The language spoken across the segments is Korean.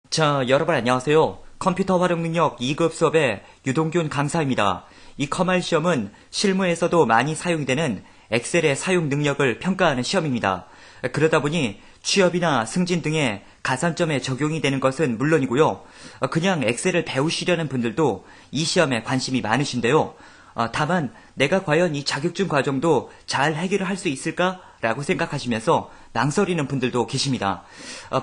자, 여러분 안녕하세요. 컴퓨터 활용 능력 2급 수업의 유동균 강사입니다. 이 커말 시험은 실무에서도 많이 사용되는 엑셀의 사용 능력을 평가하는 시험입니다. 그러다 보니 취업이나 승진 등의 가산점에 적용이 되는 것은 물론이고요. 그냥 엑셀을 배우시려는 분들도 이 시험에 관심이 많으신데요. 다만 내가 과연 이 자격증 과정도 잘 해결을 할 수 있을까라고 생각하시면서 망설이는 분들도 계십니다.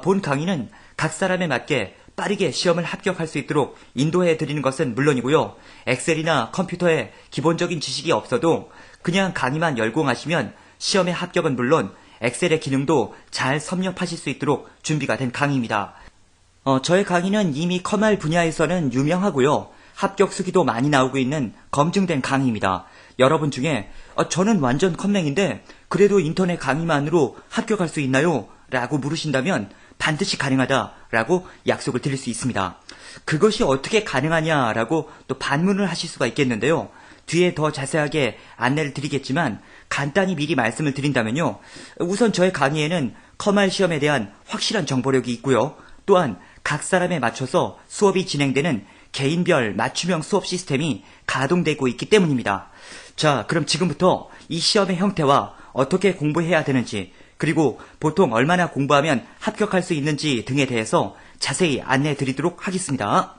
본 강의는 각 사람에 맞게 빠르게 시험을 합격할 수 있도록 인도해 드리는 것은 물론이고요. 엑셀이나 컴퓨터에 기본적인 지식이 없어도 그냥 강의만 열공하시면 시험의 합격은 물론 엑셀의 기능도 잘 섭렵하실 수 있도록 준비가 된 강의입니다. 저의 강의는 이미 커말 분야에서는 유명하고요. 합격 수기도 많이 나오고 있는 검증된 강의입니다. 여러분 중에 저는 완전 컴맹인데 그래도 인터넷 강의만으로 합격할 수 있나요? 라고 물으신다면 반드시 가능하다라고 약속을 드릴 수 있습니다. 그것이 어떻게 가능하냐라고 또 반문을 하실 수가 있겠는데요. 뒤에 더 자세하게 안내를 드리겠지만 간단히 미리 말씀을 드린다면요. 우선 저의 강의에는 커말 시험에 대한 확실한 정보력이 있고요. 또한 각 사람에 맞춰서 수업이 진행되는 개인별 맞춤형 수업 시스템이 가동되고 있기 때문입니다. 자, 그럼 지금부터 이 시험의 형태와 어떻게 공부해야 되는지 그리고 보통 얼마나 공부하면 합격할 수 있는지 등에 대해서 자세히 안내해 드리도록 하겠습니다.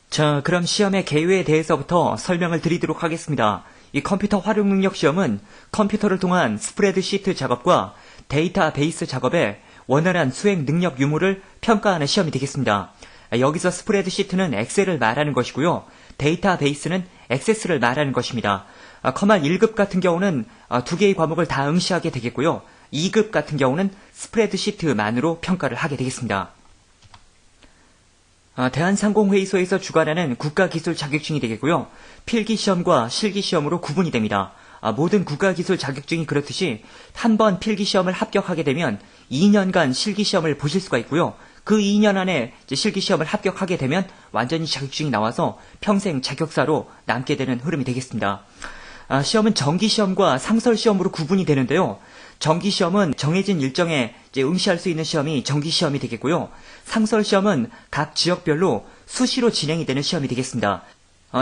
자, 그럼 시험의 개요에 대해서부터 설명을 드리도록 하겠습니다. 이 컴퓨터 활용 능력 시험은 컴퓨터를 통한 스프레드시트 작업과 데이터베이스 작업에 원활한 수행 능력 유무를 평가하는 시험이 되겠습니다. 여기서 스프레드시트는 엑셀을 말하는 것이고요. 데이터베이스는 액세스를 말하는 것입니다. 커말 1급 같은 경우는 두 개의 과목을 다 응시하게 되겠고요. 2급 같은 경우는 스프레드시트만으로 평가를 하게 되겠습니다. 대한상공회의소에서 주관하는 국가기술 자격증이 되겠고요. 필기시험과 실기시험으로 구분이 됩니다. 모든 국가기술 자격증이 그렇듯이 한 번 필기시험을 합격하게 되면 2년간 실기시험을 보실 수가 있고요. 그 2년 안에 실기시험을 합격하게 되면 완전히 자격증이 나와서 평생 자격사로 남게 되는 흐름이 되겠습니다. 시험은 정기시험과 상설시험으로 구분이 되는데요. 정기시험은 정해진 일정에 응시할 수 있는 시험이 정기시험이 되겠고요. 상설시험은 각 지역별로 수시로 진행이 되는 시험이 되겠습니다.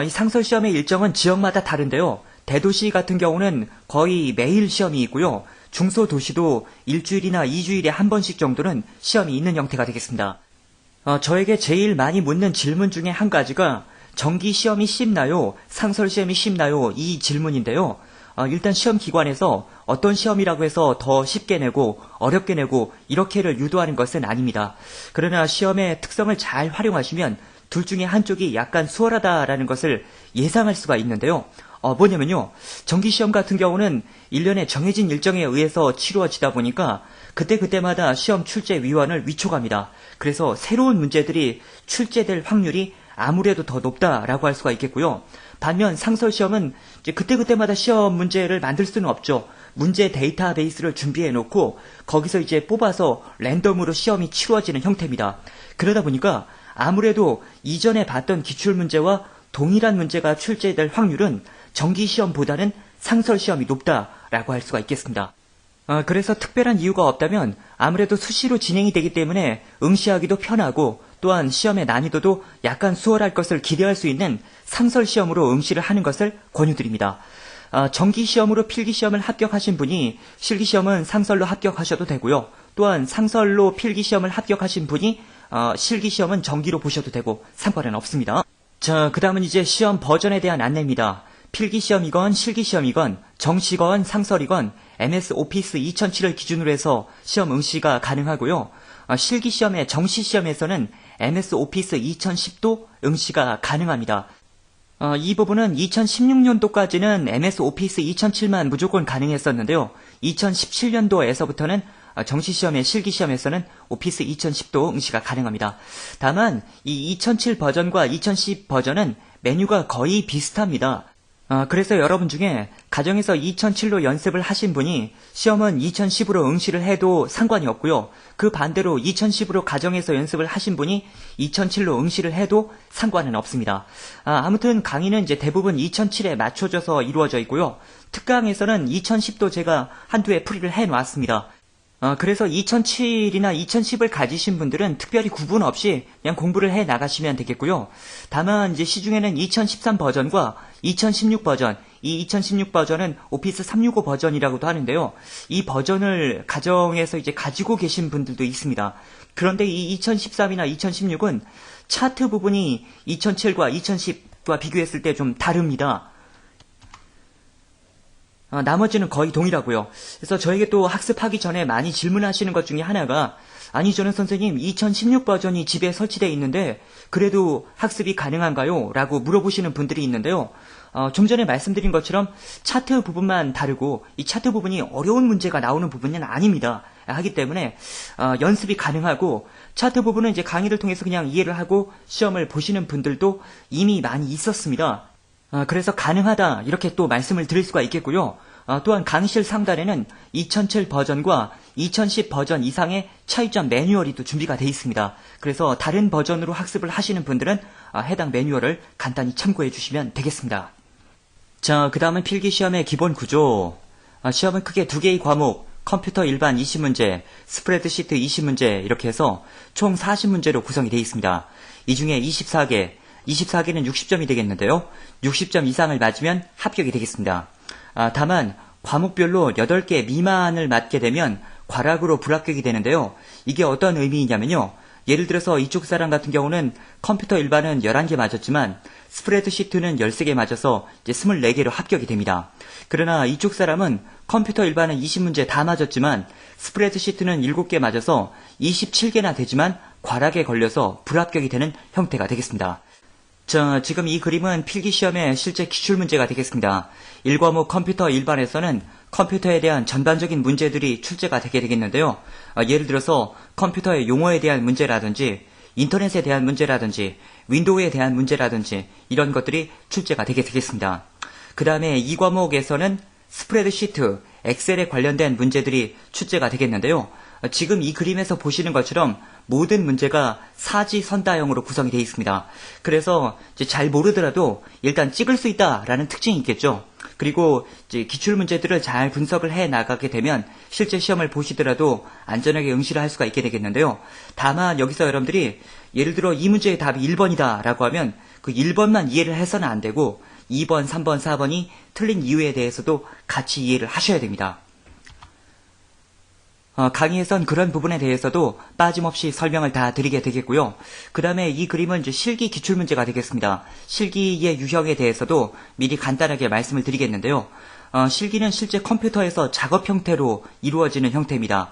이 상설시험의 일정은 지역마다 다른데요. 대도시 같은 경우는 거의 매일 시험이 있고요. 중소도시도 일주일이나 2주일에 한 번씩 정도는 시험이 있는 형태가 되겠습니다. 저에게 제일 많이 묻는 질문 중에 한 가지가 정기시험이 쉽나요? 상설시험이 쉽나요? 이 질문인데요. 일단 시험 기관에서 어떤 시험이라고 해서 더 쉽게 내고 어렵게 내고 이렇게를 유도하는 것은 아닙니다. 그러나 시험의 특성을 잘 활용하시면 둘 중에 한쪽이 약간 수월하다라는 것을 예상할 수가 있는데요. 뭐냐면요. 정기시험 같은 경우는 1년에 정해진 일정에 의해서 치루어지다 보니까 그때그때마다 시험 출제위원을 위촉합니다. 그래서 새로운 문제들이 출제될 확률이 아무래도 더 높다라고 할 수가 있겠고요. 반면 상설시험은 이제 그때그때마다 시험 문제를 만들 수는 없죠. 문제 데이터베이스를 준비해 놓고 거기서 이제 뽑아서 랜덤으로 시험이 치루어지는 형태입니다. 그러다 보니까 아무래도 이전에 봤던 기출문제와 동일한 문제가 출제될 확률은 정기시험보다는 상설시험이 높다라고 할 수가 있겠습니다. 그래서 특별한 이유가 없다면 아무래도 수시로 진행이 되기 때문에 응시하기도 편하고 또한 시험의 난이도도 약간 수월할 것을 기대할 수 있는 상설시험으로 응시를 하는 것을 권유드립니다. 정기시험으로 필기시험을 합격하신 분이 실기시험은 상설로 합격하셔도 되고요. 또한 상설로 필기시험을 합격하신 분이 실기시험은 정기로 보셔도 되고 상관은 없습니다. 자, 그 다음은 이제 시험 버전에 대한 안내입니다. 필기시험이건 실기시험이건 정시건 상설이건 MS 오피스 2007을 기준으로 해서 시험 응시가 가능하고요. 실기시험의 정시시험에서는 MS 오피스 2010도 응시가 가능합니다. 이 부분은 2016년도까지는 MS 오피스 2007만 무조건 가능했었는데요. 2017년도에서부터는 정시시험의 실기시험에서는 오피스 2010도 응시가 가능합니다. 다만 이 2007 버전과 2010 버전은 메뉴가 거의 비슷합니다. 그래서 여러분 중에 가정에서 2007로 연습을 하신 분이 시험은 2010으로 응시를 해도 상관이 없고요. 그 반대로 2010으로 가정에서 연습을 하신 분이 2007로 응시를 해도 상관은 없습니다. 아무튼 강의는 이제 대부분 2007에 맞춰져서 이루어져 있고요. 특강에서는 2010도 제가 한두 해 풀이를 해 놨습니다. 그래서 2007이나 2010을 가지신 분들은 특별히 구분 없이 그냥 공부를 해 나가시면 되겠고요. 다만 이제 시중에는 2013 버전과 2016 버전, 이 2016 버전은 오피스 365 버전이라고도 하는데요. 이 버전을 가정에서 이제 가지고 계신 분들도 있습니다. 그런데 이 2013이나 2016은 차트 부분이 2007과 2010과 비교했을 때 좀 다릅니다. 나머지는 거의 동일하고요. 그래서 저에게 또 학습하기 전에 많이 질문하시는 것 중에 하나가 아니 저는 선생님 2016 버전이 집에 설치되어 있는데 그래도 학습이 가능한가요? 라고 물어보시는 분들이 있는데요. 좀 전에 말씀드린 것처럼 차트 부분만 다르고 이 차트 부분이 어려운 문제가 나오는 부분은 아닙니다. 하기 때문에 연습이 가능하고 차트 부분은 이제 강의를 통해서 그냥 이해를 하고 시험을 보시는 분들도 이미 많이 있었습니다. 그래서 가능하다 이렇게 또 말씀을 드릴 수가 있겠고요. 또한 강의실 상단에는 2007 버전과 2010 버전 이상의 차이점 매뉴얼이 또 준비가 되어 있습니다. 그래서 다른 버전으로 학습을 하시는 분들은 해당 매뉴얼을 간단히 참고해 주시면 되겠습니다. 자, 그 다음은 필기시험의 기본 구조. 시험은 크게 두 개의 과목, 컴퓨터 일반 20문제, 스프레드시트 20문제 이렇게 해서 총 40문제로 구성이 되어 있습니다. 이 중에 24개는 60점이 되겠는데요. 60점 이상을 맞으면 합격이 되겠습니다. 다만 과목별로 8개 미만을 맞게 되면 과락으로 불합격이 되는데요. 이게 어떤 의미이냐면요. 예를 들어서 이쪽 사람 같은 경우는 컴퓨터 일반은 11개 맞았지만 스프레드시트는 13개 맞아서 이제 24개로 합격이 됩니다. 그러나 이쪽 사람은 컴퓨터 일반은 20문제 다 맞았지만 스프레드시트는 7개 맞아서 27개나 되지만 과락에 걸려서 불합격이 되는 형태가 되겠습니다. 자, 지금 이 그림은 필기시험의 실제 기출문제가 되겠습니다. 1과목 컴퓨터 일반에서는 컴퓨터에 대한 전반적인 문제들이 출제가 되게 되겠는데요. 예를 들어서 컴퓨터의 용어에 대한 문제라든지 인터넷에 대한 문제라든지 윈도우에 대한 문제라든지 이런 것들이 출제가 되게 되겠습니다. 그 다음에 2과목에서는 스프레드시트, 엑셀에 관련된 문제들이 출제가 되겠는데요. 지금 이 그림에서 보시는 것처럼 모든 문제가 사지선다형으로 구성이 되어 있습니다. 그래서 이제 잘 모르더라도 일단 찍을 수 있다라는 특징이 있겠죠. 그리고 이제 기출문제들을 잘 분석을 해 나가게 되면 실제 시험을 보시더라도 안전하게 응시를 할 수가 있게 되겠는데요. 다만 여기서 여러분들이 예를 들어 이 문제의 답이 1번이다 라고 하면 그 1번만 이해를 해서는 안 되고 2번, 3번, 4번이 틀린 이유에 대해서도 같이 이해를 하셔야 됩니다. 강의에선 그런 부분에 대해서도 빠짐없이 설명을 다 드리게 되겠고요. 그 다음에 이 그림은 이제 실기 기출문제가 되겠습니다. 실기의 유형에 대해서도 미리 간단하게 말씀을 드리겠는데요. 실기는 실제 컴퓨터에서 작업 형태로 이루어지는 형태입니다.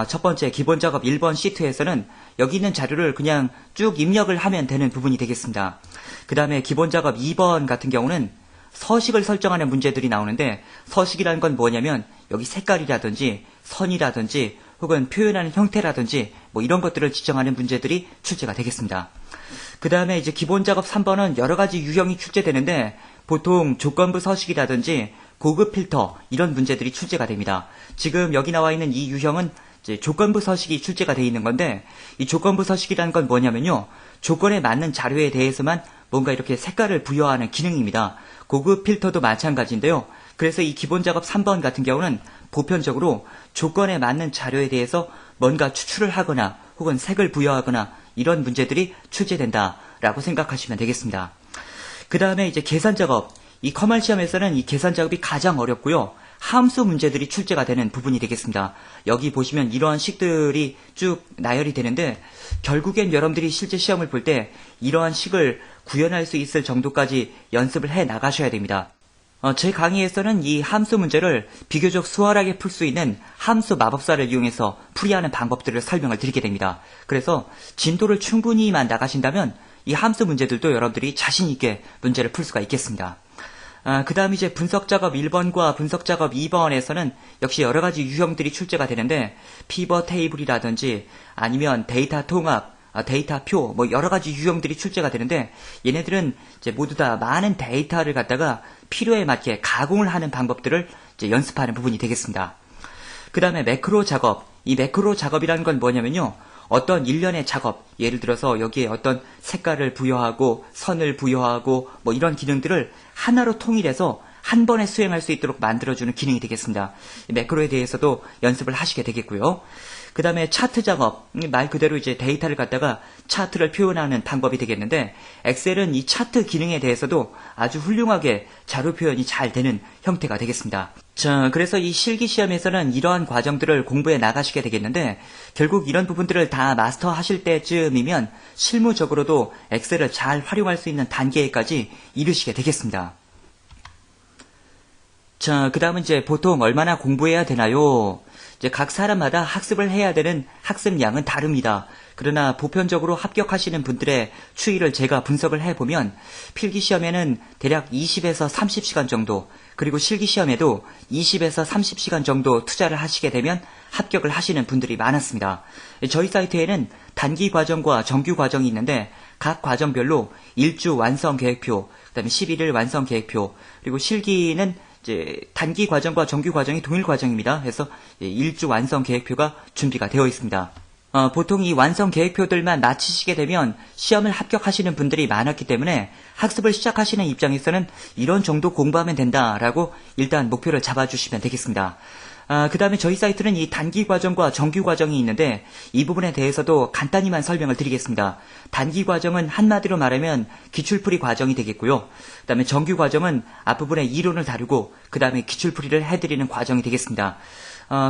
첫 번째 기본 작업 1번 시트에서는 여기 있는 자료를 그냥 쭉 입력을 하면 되는 부분이 되겠습니다. 그 다음에 기본 작업 2번 같은 경우는 서식을 설정하는 문제들이 나오는데 서식이라는 건 뭐냐면 여기 색깔이라든지 선이라든지 혹은 표현하는 형태라든지 뭐 이런 것들을 지정하는 문제들이 출제가 되겠습니다. 그 다음에 이제 기본 작업 3번은 여러 가지 유형이 출제되는데 보통 조건부 서식이라든지 고급 필터 이런 문제들이 출제가 됩니다. 지금 여기 나와 있는 이 유형은 이제 조건부 서식이 출제가 되어 있는 건데 이 조건부 서식이라는 건 뭐냐면요. 조건에 맞는 자료에 대해서만 뭔가 이렇게 색깔을 부여하는 기능입니다. 고급 필터도 마찬가지인데요. 그래서 이 기본 작업 3번 같은 경우는 보편적으로 조건에 맞는 자료에 대해서 뭔가 추출을 하거나 혹은 색을 부여하거나 이런 문제들이 출제된다라고 생각하시면 되겠습니다. 그 다음에 이제 계산 작업. 이 커말 시험에서는 이 계산 작업이 가장 어렵고요. 함수 문제들이 출제가 되는 부분이 되겠습니다. 여기 보시면 이러한 식들이 쭉 나열이 되는데 결국엔 여러분들이 실제 시험을 볼 때 이러한 식을 구현할 수 있을 정도까지 연습을 해 나가셔야 됩니다. 제 강의에서는 이 함수 문제를 비교적 수월하게 풀 수 있는 함수 마법사를 이용해서 풀이하는 방법들을 설명을 드리게 됩니다. 그래서 진도를 충분히만 나가신다면 이 함수 문제들도 여러분들이 자신 있게 문제를 풀 수가 있겠습니다. 그 다음 이제 분석작업 1번과 분석작업 2번에서는 역시 여러 가지 유형들이 출제가 되는데 피벗 테이블이라든지 아니면 데이터 통합, 데이터표 뭐 여러 가지 유형들이 출제가 되는데 얘네들은 이제 모두 다 많은 데이터를 갖다가 필요에 맞게 가공을 하는 방법들을 이제 연습하는 부분이 되겠습니다. 그 다음에 매크로 작업. 이 매크로 작업이라는 건 뭐냐면요. 어떤 일련의 작업, 예를 들어서 여기에 어떤 색깔을 부여하고 선을 부여하고 뭐 이런 기능들을 하나로 통일해서 한 번에 수행할 수 있도록 만들어주는 기능이 되겠습니다. 매크로에 대해서도 연습을 하시게 되겠고요. 그 다음에 차트 작업, 말 그대로 이제 데이터를 갖다가 차트를 표현하는 방법이 되겠는데, 엑셀은 이 차트 기능에 대해서도 아주 훌륭하게 자료 표현이 잘 되는 형태가 되겠습니다. 자, 그래서 이 실기시험에서는 이러한 과정들을 공부해 나가시게 되겠는데, 결국 이런 부분들을 다 마스터 하실 때쯤이면 실무적으로도 엑셀을 잘 활용할 수 있는 단계까지 이르시게 되겠습니다. 자, 그 다음은 이제 보통 얼마나 공부해야 되나요? 이제 각 사람마다 학습을 해야 되는 학습량은 다릅니다. 그러나 보편적으로 합격하시는 분들의 추이를 제가 분석을 해보면 필기시험에는 대략 20에서 30시간 정도, 그리고 실기시험에도 20에서 30시간 정도 투자를 하시게 되면 합격을 하시는 분들이 많았습니다. 저희 사이트에는 단기 과정과 정규 과정이 있는데 각 과정별로 1주 완성 계획표, 그 다음에 11일 완성 계획표, 그리고 실기는 이제 단기 과정과 정규 과정이 동일 과정입니다. 그래서 1주 완성 계획표가 준비가 되어 있습니다. 보통 이 완성 계획표들만 마치시게 되면 시험을 합격하시는 분들이 많았기 때문에 학습을 시작하시는 입장에서는 이런 정도 공부하면 된다라고 일단 목표를 잡아주시면 되겠습니다. 그 다음에 저희 사이트는 이 단기 과정과 정규 과정이 있는데 이 부분에 대해서도 간단히만 설명을 드리겠습니다. 단기 과정은 한마디로 말하면 기출풀이 과정이 되겠고요. 그 다음에 정규 과정은 앞부분에 이론을 다루고 그 다음에 기출풀이를 해드리는 과정이 되겠습니다.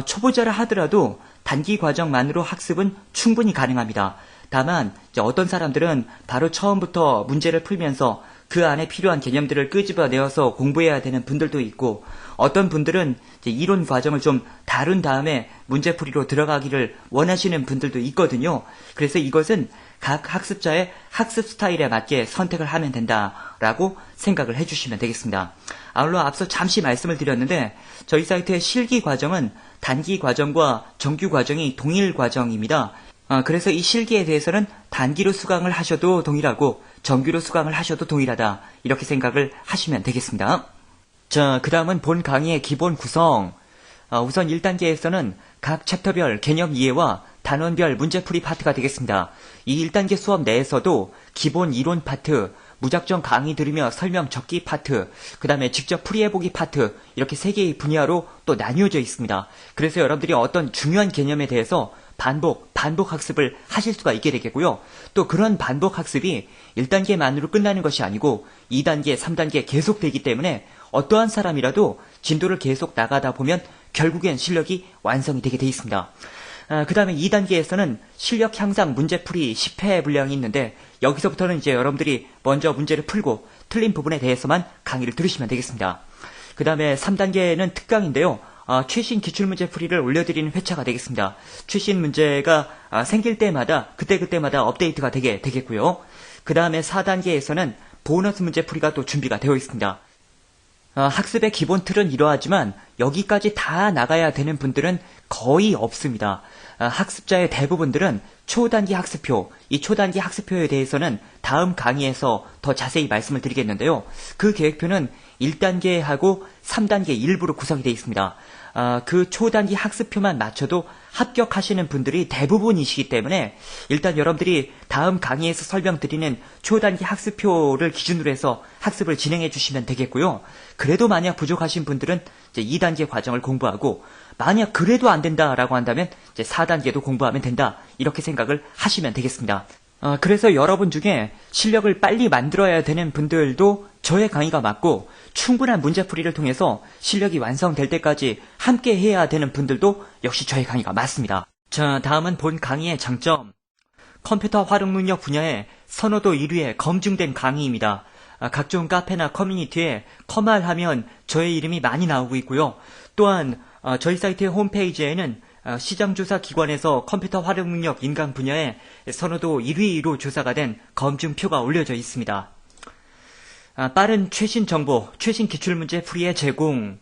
초보자라 하더라도 단기 과정만으로 학습은 충분히 가능합니다. 다만 이제 어떤 사람들은 바로 처음부터 문제를 풀면서 그 안에 필요한 개념들을 끄집어내어서 공부해야 되는 분들도 있고, 어떤 분들은 이제 이론 과정을 좀 다룬 다음에 문제풀이로 들어가기를 원하시는 분들도 있거든요. 그래서 이것은 각 학습자의 학습 스타일에 맞게 선택을 하면 된다라고 생각을 해주시면 되겠습니다. 아울러 앞서 잠시 말씀을 드렸는데 저희 사이트의 실기 과정은 단기 과정과 정규 과정이 동일 과정입니다. 그래서 이 실기에 대해서는 단기로 수강을 하셔도 동일하고 정규로 수강을 하셔도 동일하다, 이렇게 생각을 하시면 되겠습니다. 자, 그 다음은 본 강의의 기본 구성. 우선 1단계에서는 각 챕터별 개념 이해와 단원별 문제풀이 파트가 되겠습니다. 이 1단계 수업 내에서도 기본 이론 파트, 무작정 강의 들으며 설명 적기 파트, 그 다음에 직접 풀이해보기 파트, 이렇게 3개의 분야로 또 나뉘어져 있습니다. 그래서 여러분들이 어떤 중요한 개념에 대해서 반복 학습을 하실 수가 있게 되겠고요. 또 그런 반복 학습이 1단계만으로 끝나는 것이 아니고 2단계, 3단계 계속 되기 때문에 어떠한 사람이라도 진도를 계속 나가다 보면 결국엔 실력이 완성이 되게 돼 있습니다. 그 다음에 2단계에서는 실력 향상 문제풀이 10회 분량이 있는데 여기서부터는 이제 여러분들이 먼저 문제를 풀고 틀린 부분에 대해서만 강의를 들으시면 되겠습니다. 그 다음에 3단계는 특강인데요. 최신 기출문제 풀이를 올려드리는 회차가 되겠습니다. 최신 문제가 생길 때마다 그때그때마다 업데이트가 되게 되겠고요. 그 다음에 4단계에서는 보너스 문제 풀이가 또 준비가 되어 있습니다. 학습의 기본 틀은 이러하지만 여기까지 다 나가야 되는 분들은 거의 없습니다. 학습자의 대부분들은 초단기 학습표, 이 초단기 학습표에 대해서는 다음 강의에서 더 자세히 말씀을 드리겠는데요. 그 계획표는 1단계하고 3단계 일부로 구성이 되어 있습니다. 그 초단기 학습표만 맞춰도 합격하시는 분들이 대부분이시기 때문에 일단 여러분들이 다음 강의에서 설명드리는 초단기 학습표를 기준으로 해서 학습을 진행해 주시면 되겠고요. 그래도 만약 부족하신 분들은 이제 2단계 과정을 공부하고, 만약 그래도 안 된다라고 한다면 이제 4단계도 공부하면 된다, 이렇게 생각을 하시면 되겠습니다. 그래서 여러분 중에 실력을 빨리 만들어야 되는 분들도 저의 강의가 맞고, 충분한 문제풀이를 통해서 실력이 완성될 때까지 함께 해야 되는 분들도 역시 저의 강의가 맞습니다. 자, 다음은 본 강의의 장점. 컴퓨터 활용 능력 분야의 선호도 1위에 검증된 강의입니다. 각종 카페나 커뮤니티에 컴알하면 저의 이름이 많이 나오고 있고요. 또한 저희 사이트의 홈페이지에는 시장조사 기관에서 컴퓨터 활용 능력 인강 분야의 선호도 1위로 조사가 된 검증표가 올려져 있습니다. 빠른 최신 정보, 최신 기출문제 풀이의 제공.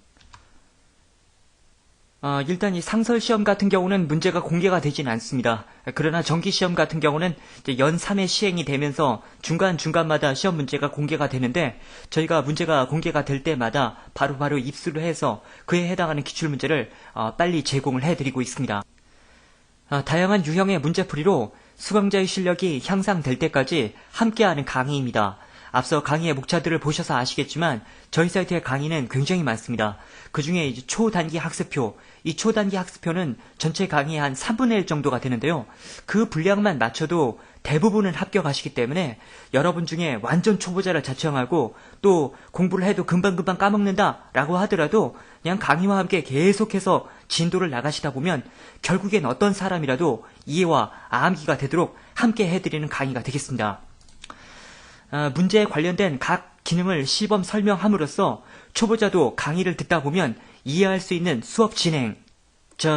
일단 이 상설 시험 같은 경우는 문제가 공개가 되진 않습니다. 그러나 정기 시험 같은 경우는 이제 연 3회 시행이 되면서 중간중간마다 시험 문제가 공개가 되는데 저희가 문제가 공개가 될 때마다 바로바로 입수를 해서 그에 해당하는 기출문제를 빨리 제공을 해드리고 있습니다. 다양한 유형의 문제풀이로 수강자의 실력이 향상될 때까지 함께하는 강의입니다. 앞서 강의의 목차들을 보셔서 아시겠지만 저희 사이트의 강의는 굉장히 많습니다. 그 중에 이제 초단기 학습표, 이 초단기 학습표는 전체 강의의 한 3분의 1 정도가 되는데요. 그 분량만 맞춰도 대부분은 합격하시기 때문에 여러분 중에 완전 초보자를 자청하고 또 공부를 해도 금방금방 까먹는다 라고 하더라도 그냥 강의와 함께 계속해서 진도를 나가시다 보면 결국엔 어떤 사람이라도 이해와 암기가 되도록 함께 해드리는 강의가 되겠습니다. 문제에 관련된 각 기능을 시범 설명함으로써 초보자도 강의를 듣다 보면 이해할 수 있는 수업 진행.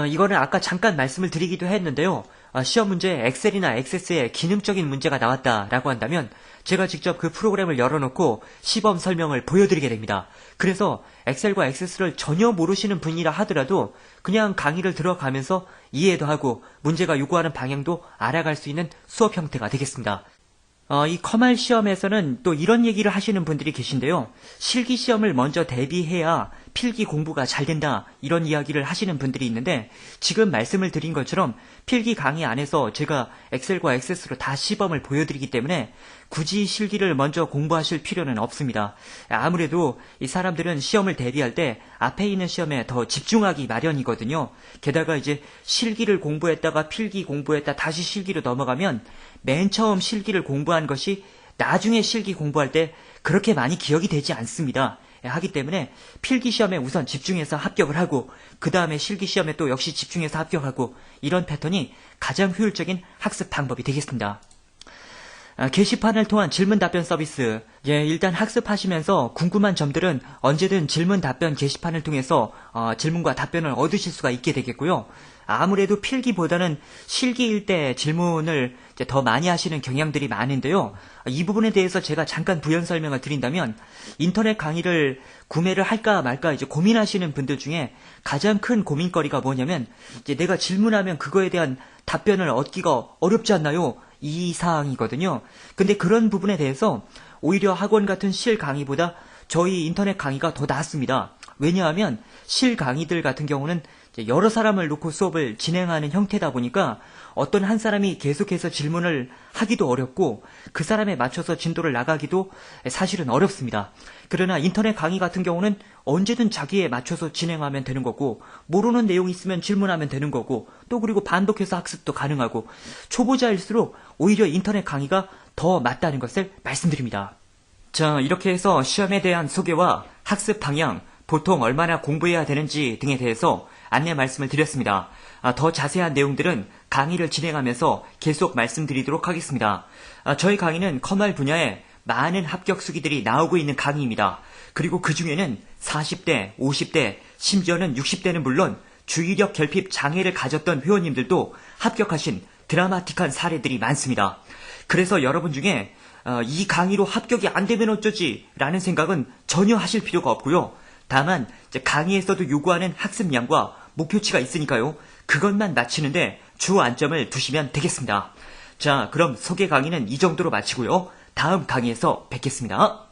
이거는 아까 잠깐 말씀을 드리기도 했는데요. 시험 문제에 엑셀이나 액세스에 기능적인 문제가 나왔다라고 한다면 제가 직접 그 프로그램을 열어놓고 시범 설명을 보여드리게 됩니다. 그래서 엑셀과 액세스를 전혀 모르시는 분이라 하더라도 그냥 강의를 들어가면서 이해도 하고 문제가 요구하는 방향도 알아갈 수 있는 수업 형태가 되겠습니다. 이 커말 시험에서는 또 이런 얘기를 하시는 분들이 계신데요. 실기 시험을 먼저 대비해야 필기 공부가 잘 된다, 이런 이야기를 하시는 분들이 있는데 지금 말씀을 드린 것처럼 필기 강의 안에서 제가 엑셀과 액세스로 다 시범을 보여드리기 때문에 굳이 실기를 먼저 공부하실 필요는 없습니다. 아무래도 이 사람들은 시험을 대비할 때 앞에 있는 시험에 더 집중하기 마련이거든요. 게다가 이제 실기를 공부했다가 필기 공부했다 다시 실기로 넘어가면 맨 처음 실기를 공부한 것이 나중에 실기 공부할 때 그렇게 많이 기억이 되지 않습니다. 하기 때문에 필기 시험에 우선 집중해서 합격을 하고 그 다음에 실기 시험에 또 역시 집중해서 합격하고 이런 패턴이 가장 효율적인 학습 방법이 되겠습니다. 게시판을 통한 질문 답변 서비스. 일단 학습하시면서 궁금한 점들은 언제든 질문 답변 게시판을 통해서 질문과 답변을 얻으실 수가 있게 되겠고요. 아무래도 필기보다는 실기일 때 질문을 이제 더 많이 하시는 경향들이 많은데요. 이 부분에 대해서 제가 잠깐 부연 설명을 드린다면 인터넷 강의를 구매를 할까 말까 이제 고민하시는 분들 중에 가장 큰 고민거리가 뭐냐면 이제 내가 질문하면 그거에 대한 답변을 얻기가 어렵지 않나요? 이 사항이거든요. 근데 그런 부분에 대해서 오히려 학원 같은 실 강의보다 저희 인터넷 강의가 더 낫습니다. 왜냐하면 실 강의들 같은 경우는 여러 사람을 놓고 수업을 진행하는 형태다 보니까 어떤 한 사람이 계속해서 질문을 하기도 어렵고 그 사람에 맞춰서 진도를 나가기도 사실은 어렵습니다. 그러나 인터넷 강의 같은 경우는 언제든 자기에 맞춰서 진행하면 되는 거고 모르는 내용이 있으면 질문하면 되는 거고 또 그리고 반복해서 학습도 가능하고 초보자일수록 오히려 인터넷 강의가 더 맞다는 것을 말씀드립니다. 이렇게 해서 시험에 대한 소개와 학습 방향, 보통 얼마나 공부해야 되는지 등에 대해서 안내 말씀을 드렸습니다. 더 자세한 내용들은 강의를 진행하면서 계속 말씀드리도록 하겠습니다. 저희 강의는 커말 분야에 많은 합격 수기들이 나오고 있는 강의입니다. 그리고 그 중에는 40대, 50대, 심지어는 60대는 물론 주의력 결핍 장애를 가졌던 회원님들도 합격하신 드라마틱한 사례들이 많습니다. 그래서 여러분 중에 이 강의로 합격이 안 되면 어쩌지 라는 생각은 전혀 하실 필요가 없고요. 다만 이제 강의에서도 요구하는 학습량과 목표치가 있으니까요. 그것만 맞추는데 주 안점을 두시면 되겠습니다. 그럼 소개 강의는 이 정도로 마치고요. 다음 강의에서 뵙겠습니다.